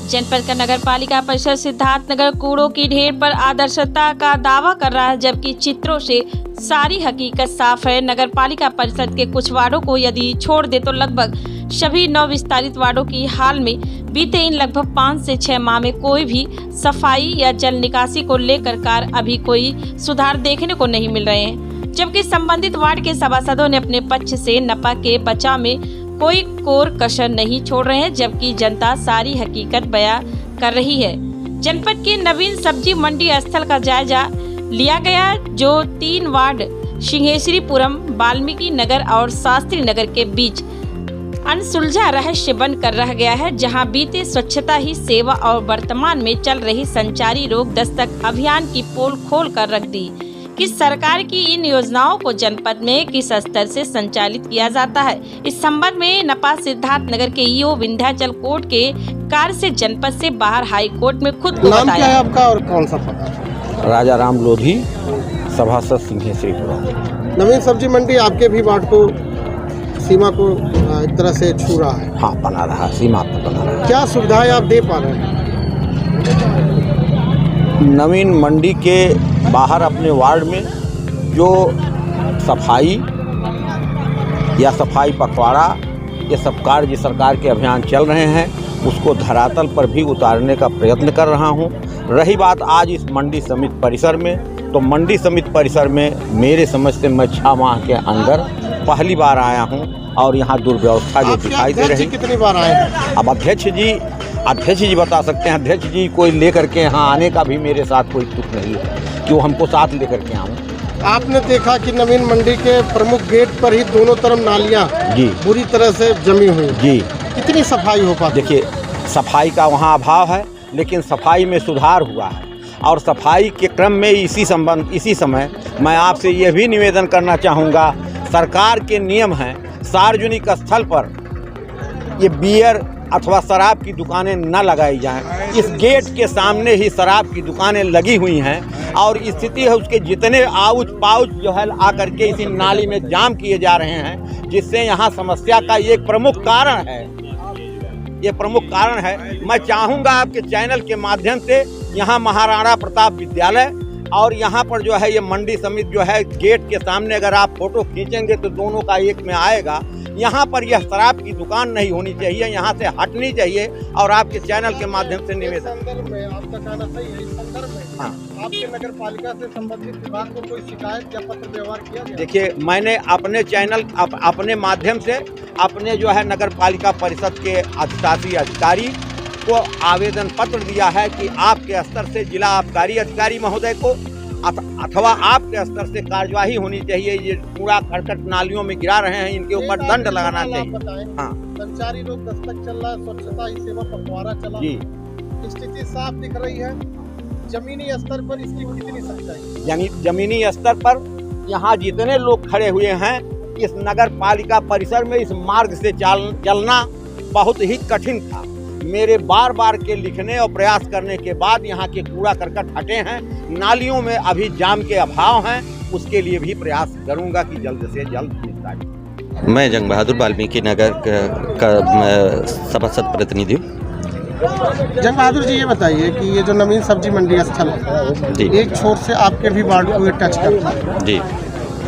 जनपद का नगर पालिका परिषद सिद्धार्थनगर कूड़ों की ढेर पर आदर्शता का दावा कर रहा है, जबकि चित्रों से सारी हकीकत साफ है। नगर पालिका परिषद के कुछ वार्डों को यदि छोड़ दे तो लगभग सभी 9 विस्तारित वार्डों की हाल में बीते इन लगभग 5 से 6 माह में कोई भी सफाई या जल निकासी को लेकर अभी कोई सुधार देखने को नहीं मिल रहे हैं, जबकि संबंधित वार्ड के सभासदों ने अपने पक्ष से नपा के बचाव में कोई कोर कसर नहीं छोड़ रहे हैं, जबकि जनता सारी हकीकत बयां कर रही है। जनपद के नवीन सब्जी मंडी स्थल का जायजा लिया गया, जो 3 वार्ड सिंहेश्वरीपुरम, वाल्मीकि नगर और शास्त्री नगर के बीच अनसुलझा रहस्य बनकर रह गया है, जहां बीते स्वच्छता ही सेवा और वर्तमान में चल रही संचारी रोग दस्तक अभियान की पोल खोल कर रख दी कि सरकार की इन योजनाओं को जनपद में किस स्तर से संचालित किया जाता है। इस संबंध में नपा सिद्धार्थनगर के ईओ विंध्याचल कोर्ट के कार्य से जनपद से बाहर हाई कोर्ट में खुद को नाम क्या है आपका और कौन सा पद? राजा राम लोधी, सभासद सिंहेश्वरीपुरम। नवीन सब्जी मंडी आपके भी वार्ड को सीमा को एक तरह से छू रहा है। हाँ, बना रहा है, सीमा पर बना रहा है। क्या सुविधाएं आप दे पा रहे हैं? नवीन मंडी के बाहर अपने वार्ड में जो सफाई या सफाई पखवाड़ा ये सब कार्य सरकार के अभियान चल रहे हैं, उसको धरातल पर भी उतारने का प्रयत्न कर रहा हूं। रही बात आज इस मंडी समिति परिसर में, तो मंडी समिति परिसर में मेरे समझ से मैं 6 माह के अंदर पहली बार आया हूं और यहाँ दुर्व्यवस्था जो दिखाई दे रही। कितनी बार आए हैं? अब अध्यक्ष जी बता सकते हैं। अध्यक्ष जी कोई लेकर के यहाँ आने का भी मेरे साथ कोई दुख नहीं है कि वो हमको साथ लेकर के आऊँ। आपने देखा कि नवीन मंडी के प्रमुख गेट पर ही दोनों तरफ नालियाँ जी बुरी तरह से जमी हुई जी। कितनी सफाई हो पाती? देखिए, सफाई का वहाँ अभाव है, लेकिन सफाई में सुधार हुआ है। और सफाई के क्रम में इसी समय मैं आपसे यह भी निवेदन करना चाहूँगा, सरकार के नियम हैं सार्वजनिक स्थल पर ये बियर अथवा शराब की दुकानें न लगाई जाएं। इस गेट के सामने ही शराब की दुकानें लगी हुई हैं और स्थिति है उसके जितने आउच पाउच जो है आकर के इसी नाली में जाम किए जा रहे हैं, जिससे यहाँ समस्या का ये प्रमुख कारण है। ये प्रमुख कारण है। मैं चाहूँगा आपके चैनल के माध्यम से यहाँ महाराणा प्रताप विद्यालय और यहाँ पर जो है ये मंडी समिति जो है गेट के सामने अगर आप फोटो खींचेंगे तो दोनों का एक में आएगा। यहाँ पर यह शराब की दुकान नहीं होनी चाहिए, यहाँ से हटनी चाहिए। और आपके चैनल के माध्यम से निवेदन में आपका कहना सही है। इस संदर्भ में हाँ, आपके नगर पालिका से संबंधित विभाग को कोई शिकायत या पत्र व्यवहार किया गया? देखिए, मैंने अपने चैनल अपने माध्यम से अपने जो है नगर पालिका परिषद के अधिशासी अधिकारी को आवेदन पत्र दिया है कि आपके स्तर से जिला आबकारी अधिकारी महोदय को अथवा आपके स्तर से कार्यवाही होनी चाहिए। ये कूड़ा करकट नालियों में गिरा रहे हैं, इनके ऊपर दंड लगाना चाहिए। हाँ, संचारी रोग दस्तक चल रहा है, स्वच्छता ही सेवा पखवाड़ा चला जी। स्थिति साफ दिख रही है। जमीनी स्तर पर इसकी कितनी सच्चाई? यानी जमीनी स्तर पर यहाँ जितने लोग खड़े हुए हैं, इस नगर पालिका परिसर में इस मार्ग से चलना बहुत ही कठिन था। मेरे बार के लिखने और प्रयास करने के बाद यहाँ के कूड़ा करकट हटे हैं। नालियों में अभी जाम के अभाव हैं, उसके लिए भी प्रयास करूँगा कि जल्द से जल्द निपटाए। मैं जंग बहादुर वाल्मीकि नगर का सभासद प्रतिनिधि हूँ। जंग बहादुर जी, ये बताइए कि ये जो नवीन सब्जी मंडी स्थल है, एक छोर से आपके भी वार्ड को टच करता है जी।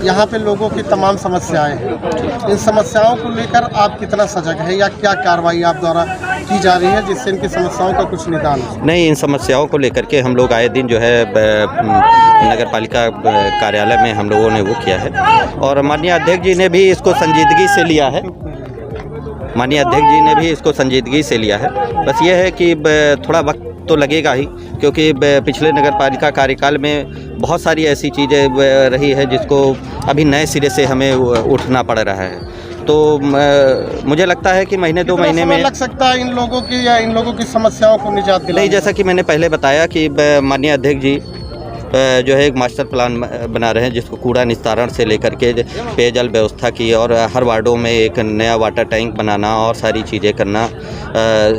यहाँ पे लोगों की तमाम समस्याएं हैं। इन समस्याओं को लेकर आप कितना सजग है या क्या कार्रवाई आप द्वारा की जा रही है जिससे इनकी समस्याओं का कुछ निदान हो? नहीं, इन समस्याओं को लेकर के हम लोग आए दिन जो है नगर पालिका कार्यालय में हम लोगों ने वो किया है और माननीय अध्यक्ष जी ने भी इसको संजीदगी से लिया है। बस ये है कि थोड़ा वक्त तो लगेगा ही, क्योंकि पिछले नगर पालिका कार्यकाल में बहुत सारी ऐसी चीज़ें रही है जिसको अभी नए सिरे से हमें उठना पड़ रहा है। तो मुझे लगता है कि महीने 2 महीने में लग सकता है इन लोगों की समस्याओं को निजात दिलाने। नहीं, जैसा कि मैंने पहले बताया कि माननीय अध्यक्ष जी जो है एक मास्टर प्लान बना रहे हैं, जिसको कूड़ा निस्तारण से लेकर के पेयजल व्यवस्था की और हर वार्डों में एक नया वाटर टैंक बनाना और सारी चीज़ें करना,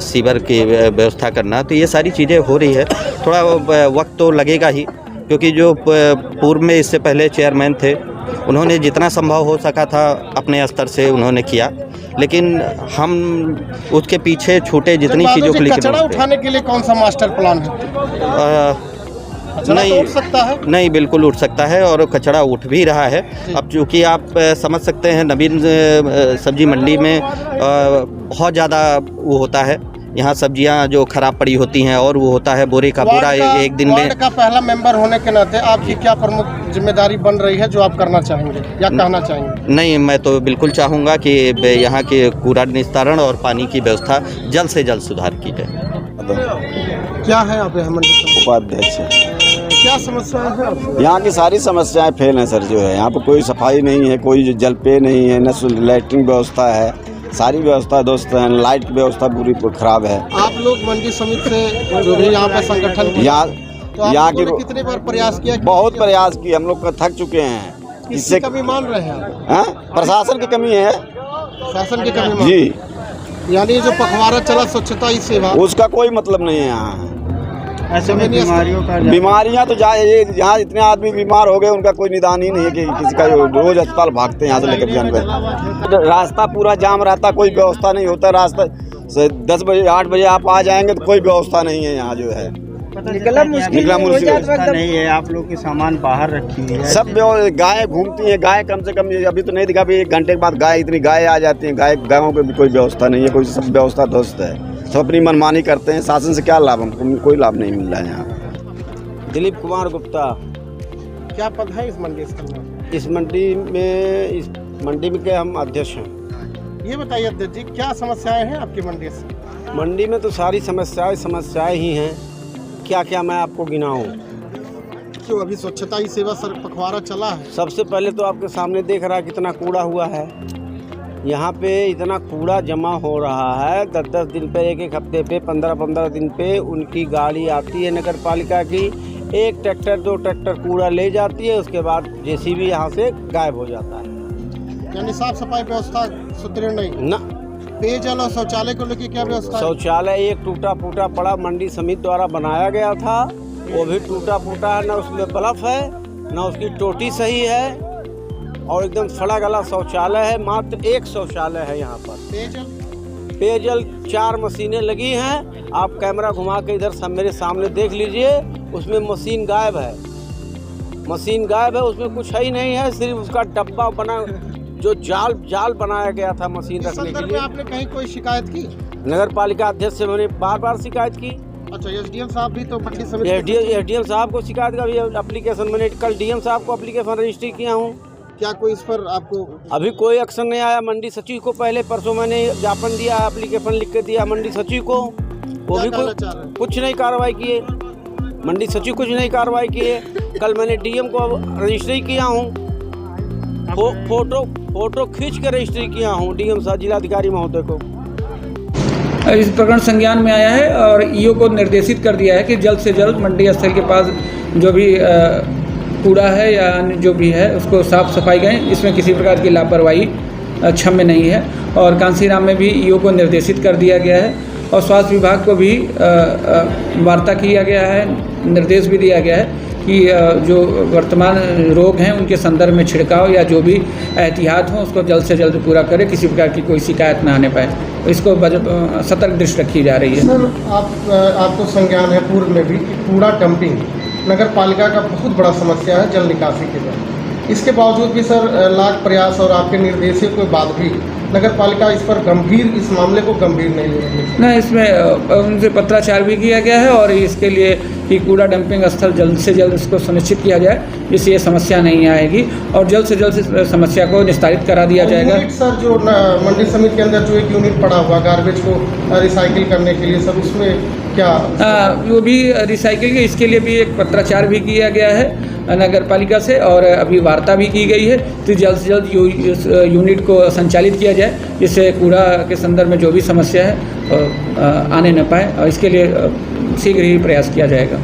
सीवर की व्यवस्था करना। तो ये सारी चीज़ें हो रही है। थोड़ा वक्त तो लगेगा ही, क्योंकि जो पूर्व में इससे पहले चेयरमैन थे उन्होंने जितना संभव हो सका था अपने स्तर से उन्होंने किया, लेकिन हम उसके पीछे छूटे जितनी चीज़ों को लेकर कचरा उठाने के लिए कौन सा मास्टर प्लान है? नहीं, उठ सकता है? नहीं, बिल्कुल उठ सकता है और कचरा उठ भी रहा है। अब चूँकि आप समझ सकते हैं नवीन सब्जी मंडी में बहुत ज़्यादा वो होता है, यहाँ सब्जियाँ जो खराब पड़ी होती हैं और वो होता है बोरे का बोरा एक दिन में। वार्ड का पहला मेंबर होने के नाते आपकी क्या प्रमुख जिम्मेदारी बन रही है जो आप करना चाहेंगे या कहना चाहेंगे? नहीं, मैं तो बिल्कुल चाहूँगा कि यहाँ के कूड़ा निस्तारण और पानी की व्यवस्था जल्द से जल्द सुधार की जाए। क्या है आप मंडी उपाध्यक्ष है। क्या समस्या है? यहाँ की सारी समस्याएं फेल हैं सर। जो है यहाँ पर कोई सफाई नहीं है, कोई जल पे नहीं है, न लैट्रिन व्यवस्था है, सारी व्यवस्था दोस्त है, लाइट की व्यवस्था पूरी खराब है। आप लोग मंडी समिति से जो भी यहाँ पर संगठन यहाँ की कितने बार प्रयास किया? बहुत प्रयास किए, हम लोग थक चुके हैं। इससे कमी मान रहे हैं आप? प्रशासन की कमी है, शासन की कमी जी। यानी जो पखवाड़ा चला स्वच्छता ही सेवा, उसका कोई मतलब नहीं है यहाँ। ऐसे में बीमारियाँ तो यहाँ इतने आदमी बीमार हो गए, उनका कोई निदान ही नहीं है कि किसी का रोज अस्पताल भागते हैं यहाँ से लेकर जानवर। रास्ता पूरा जाम रहता, कोई व्यवस्था नहीं होता। रास्ता 10 बजे 8 बजे आप आ जाएंगे तो कोई व्यवस्था नहीं है यहाँ। जो है निकला मुश्किल नहीं है। आप लोग की सामान बाहर रखी है, सब गायें घूमती हैं। गाय कम से कम अभी तो नहीं दिखा, अभी 1 घंटे के बाद गाय इतनी गाय आ जाती हैं। गायों की भी कोई व्यवस्था नहीं है, कोई सब व्यवस्था ध्वस्त है। सब अपनी मनमानी करते हैं। शासन से क्या लाभ, हमको कोई लाभ नहीं मिल रहा है यहाँ। दिलीप कुमार गुप्ता। क्या पद है इस मंडी में? इस मंडी में के हम अध्यक्ष हैं। ये बताइए अध्यक्ष जी, क्या समस्याएं हैं आपकी मंडी से? मंडी में तो सारी समस्याएं ही हैं। क्या क्या मैं आपको गिनाऊं? क्यों अभी स्वच्छता ही सेवा सर पखवाड़ा चला है। सबसे पहले तो आपके सामने देख रहा है कितना कूड़ा हुआ है। यहाँ पे इतना कूड़ा जमा हो रहा है, 10-10 दिन पे, 1-1 हफ्ते पे, 15-15 दिन पे उनकी गाड़ी आती है नगर पालिका की। 1 ट्रैक्टर 2 ट्रैक्टर कूड़ा ले जाती है, उसके बाद जेसीबी यहाँ से गायब हो जाता है। यानी साफ सफाई व्यवस्था सुदृढ़ नहीं ना। पेयजल और शौचालय को लेकर क्या व्यवस्था? शौचालय एक टूटा फूटा पड़ा मंडी समिति द्वारा बनाया गया था, वो भी टूटा फूटा है। न उसमें बल्ब है, न उसकी टोटी सही है, और एकदम सड़ा गला शौचालय है। मात्र 1 शौचालय है यहाँ पर। पेयजल 4 मशीनें लगी हैं। आप कैमरा घुमा के इधर सब मेरे सामने देख लीजिए, उसमें मशीन गायब है। उसमें कुछ है ही नहीं है, सिर्फ उसका डब्बा बना, जो जाल बनाया गया था मशीन रखने के लिए। आपने कहीं कोई शिकायत की? नगर पालिका अध्यक्ष से मैंने बार शिकायत की। अच्छा, एसडीएम साहब भी तो एसडीएम साहब को शिकायत का भी एप्लीकेशन, मैंने कल डीएम साहब को एप्लीकेशन रजिस्ट्री किया हूँ। क्या कोई इस पर आपको अभी कोई एक्शन नहीं आया? मंडी सचिव को पहले परसों मैंने ज्ञापन दिया, एप्लीकेशन लिख के दिया मंडी सचिव को, वो भी कुछ नहीं कार्रवाई किए। मंडी सचिव कुछ नहीं कार्रवाई किए। कल मैंने डीएम को रजिस्ट्री किया हूँ, फोटो खींच के रजिस्ट्री किया हूँ डीएम साहब जिलाधिकारी महोदय को। इस प्रकरण संज्ञान में आया है और ईओ को निर्देशित कर दिया है कि जल्द से जल्द मंडी स्थल के पास जो भी कूड़ा है या अन्य जो भी है उसको साफ सफाई करें। इसमें किसी प्रकार की लापरवाही क्षम्य नहीं है। और कांसीराम में भी ईओ को निर्देशित कर दिया गया है और स्वास्थ्य विभाग को भी वार्ता किया गया है, निर्देश भी दिया गया है कि जो वर्तमान रोग हैं उनके संदर्भ में छिड़काव या जो भी एहतियात हो उसको जल्द से जल्द पूरा करें, किसी प्रकार की कोई शिकायत ना आने पाए। इसको सतर्क दृष्टि रखी जा रही है। सर, आपको संज्ञान है पूर्व में भी कि कूड़ा डंपिंग नगर पालिका का बहुत बड़ा समस्या है जल निकासी के बाद। इसके बावजूद भी सर लाख प्रयास और आपके निर्देशों के बाद भी नगर पालिका इस पर इस मामले को गंभीर नहीं ले रही है। ना, इसमें उनसे पत्राचार भी किया गया है और इसके लिए कि कूड़ा डंपिंग स्थल जल्द से जल्द इसको सुनिश्चित किया जाए, जिससे ये समस्या नहीं आएगी और जल्द से जल्द समस्या को निस्तारित करा दिया जाएगा। सर, जो मंडी समिति के अंदर जो एक यूनिट पड़ा हुआ गार्बेज को रिसाइकिल करने के लिए, सब उसमें क्या वो भी रिसाइकिल के, इसके लिए भी एक पत्राचार भी किया गया है नगर पालिका से और अभी वार्ता भी की गई है। तो जल्द से जल्द यूनिट को संचालित किया जाए, जिससे कूड़ा के संदर्भ में जो भी समस्या है आने न पाए और इसके लिए शीघ्र ही प्रयास किया जाएगा।